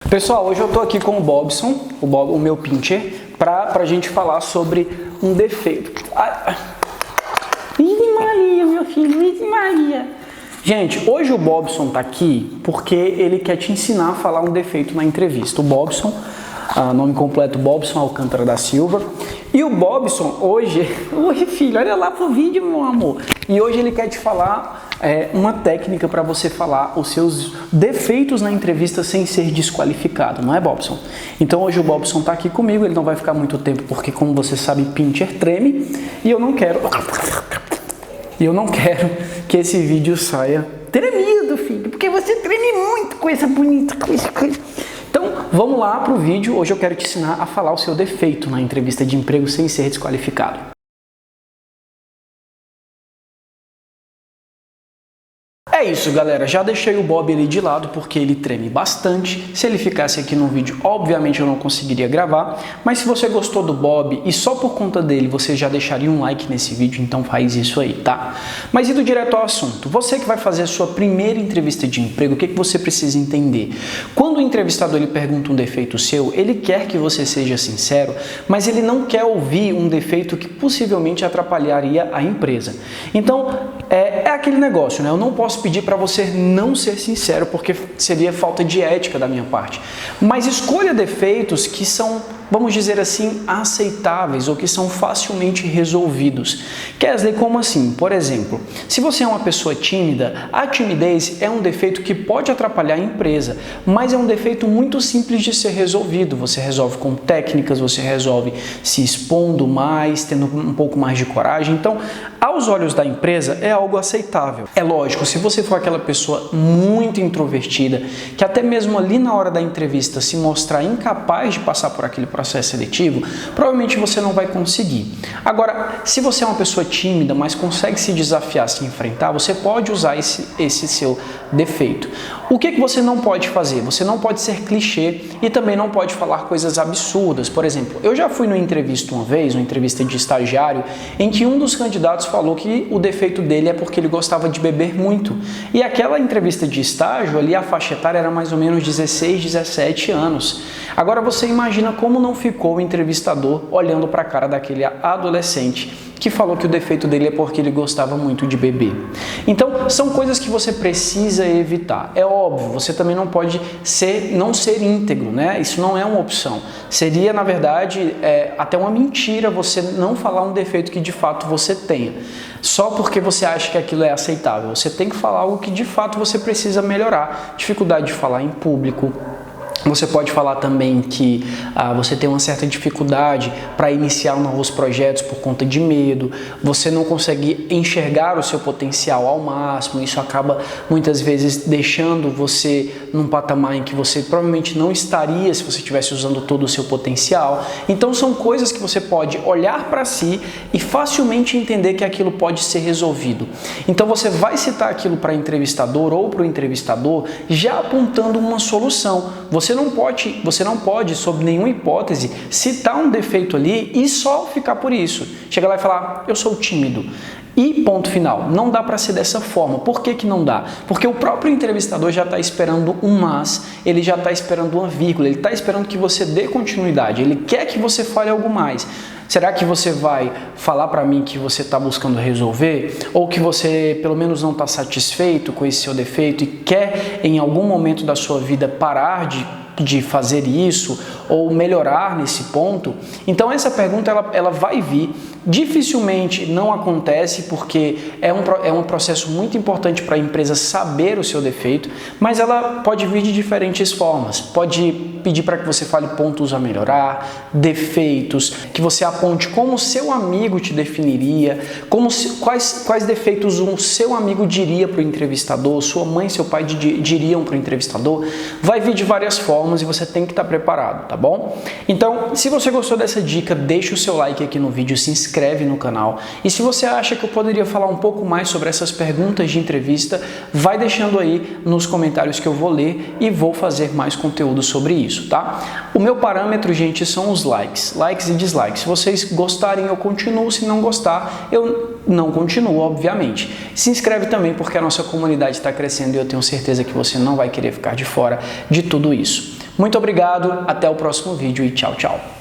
Pessoal, hoje eu tô aqui com o Bobson, o meu pincher, pra gente falar sobre um defeito. Ih, Maria, meu filho, Ih, Maria. Gente, hoje o Bobson tá aqui porque ele quer te ensinar a falar um defeito na entrevista. O Bobson, nome completo Bobson Alcântara da Silva. E o Bobson hoje, filho, olha lá pro vídeo, meu amor. E hoje ele quer te falar uma técnica para você falar os seus defeitos na entrevista sem ser desqualificado, não é, Bobson? Então hoje o Bobson tá aqui comigo, ele não vai ficar muito tempo porque, como você sabe, pincher treme e eu não quero que esse vídeo saia tremido, filho, porque você treme muito com essa bonita coisa. Então, vamos lá pro vídeo. Hoje eu quero te ensinar a falar o seu defeito na entrevista de emprego sem ser desqualificado. É isso, galera, já deixei o Bob ali de lado porque ele treme bastante. Se ele ficasse aqui no vídeo, obviamente eu não conseguiria gravar, mas se você gostou do Bob e só por conta dele você já deixaria um like nesse vídeo, então faz isso aí, tá? Mas indo direto ao assunto, você que vai fazer a sua primeira entrevista de emprego, o que você precisa entender? Quando o entrevistador ele pergunta um defeito seu, ele quer que você seja sincero, mas ele não quer ouvir um defeito que possivelmente atrapalharia a empresa. Então, é aquele negócio, né? Eu não posso pedir para você não ser sincero, porque seria falta de ética da minha parte. Mas escolha defeitos que são, vamos dizer assim, aceitáveis ou que são facilmente resolvidos. Kesley, como assim? Por exemplo, se você é uma pessoa tímida, a timidez é um defeito que pode atrapalhar a empresa, mas é um defeito muito simples de ser resolvido. Você resolve com técnicas, você resolve se expondo mais, tendo um pouco mais de coragem. Então, aos olhos da empresa, é algo aceitável. É lógico, se você for aquela pessoa muito introvertida, que até mesmo ali na hora da entrevista se mostrar incapaz de passar por aquele processo seletivo, provavelmente você não vai conseguir. Agora, se você é uma pessoa tímida, mas consegue se desafiar, se enfrentar, você pode usar esse seu defeito. O que você não pode fazer? Você não pode ser clichê e também não pode falar coisas absurdas. Por exemplo, eu já fui numa entrevista uma vez, uma entrevista de estagiário, em que um dos candidatos falou que o defeito dele é porque ele gostava de beber muito. E aquela entrevista de estágio ali, a faixa etária era mais ou menos 16, 17 anos. Agora você imagina como não ficou o entrevistador olhando para a cara daquele adolescente que falou que o defeito dele é porque ele gostava muito de beber. Então, são coisas que você precisa evitar. É óbvio, você também não pode não ser íntegro, né? Isso não é uma opção. Seria, na verdade, até uma mentira você não falar um defeito que de fato você tenha, só porque você acha que aquilo é aceitável. Você tem que falar algo que de fato você precisa melhorar. Dificuldade de falar em público. Você pode falar também que você tem uma certa dificuldade para iniciar novos projetos por conta de medo, você não consegue enxergar o seu potencial ao máximo, isso acaba muitas vezes deixando você num patamar em que você provavelmente não estaria se você estivesse usando todo o seu potencial. Então são coisas que você pode olhar para si e facilmente entender que aquilo pode ser resolvido. Então você vai citar aquilo para o entrevistador ou para o entrevistador já apontando uma solução. Você não pode, sob nenhuma hipótese, citar um defeito ali e só ficar por isso. Chega lá e falar, eu sou tímido. E ponto final. Não dá para ser dessa forma. Por que não dá? Porque o próprio entrevistador já está esperando um mas, ele já está esperando uma vírgula, ele está esperando que você dê continuidade, ele quer que você fale algo mais. Será que você vai falar para mim que você está buscando resolver? Ou que você pelo menos não está satisfeito com esse seu defeito e quer em algum momento da sua vida parar de fazer isso ou melhorar nesse ponto? Então essa pergunta ela vai vir, dificilmente não acontece porque é um processo muito importante para a empresa saber o seu defeito, mas ela pode vir de diferentes formas. Pode pedir para que você fale pontos a melhorar, defeitos, que você aponte como o seu amigo te definiria, quais defeitos um seu amigo diria para o entrevistador, sua mãe e seu pai diriam para o entrevistador. Vai vir de várias formas e você tem que estar preparado, tá bom? Então, se você gostou dessa dica, deixa o seu like aqui no vídeo, se inscreve no canal. E se você acha que eu poderia falar um pouco mais sobre essas perguntas de entrevista, vai deixando aí nos comentários que eu vou ler e vou fazer mais conteúdo sobre isso, tá? O meu parâmetro, gente, são os likes e dislikes. Se vocês gostarem, eu continuo. Se não gostar, eu não continuo, obviamente. Se inscreve também porque a nossa comunidade está crescendo e eu tenho certeza que você não vai querer ficar de fora de tudo isso. Muito obrigado, até o próximo vídeo e tchau, tchau.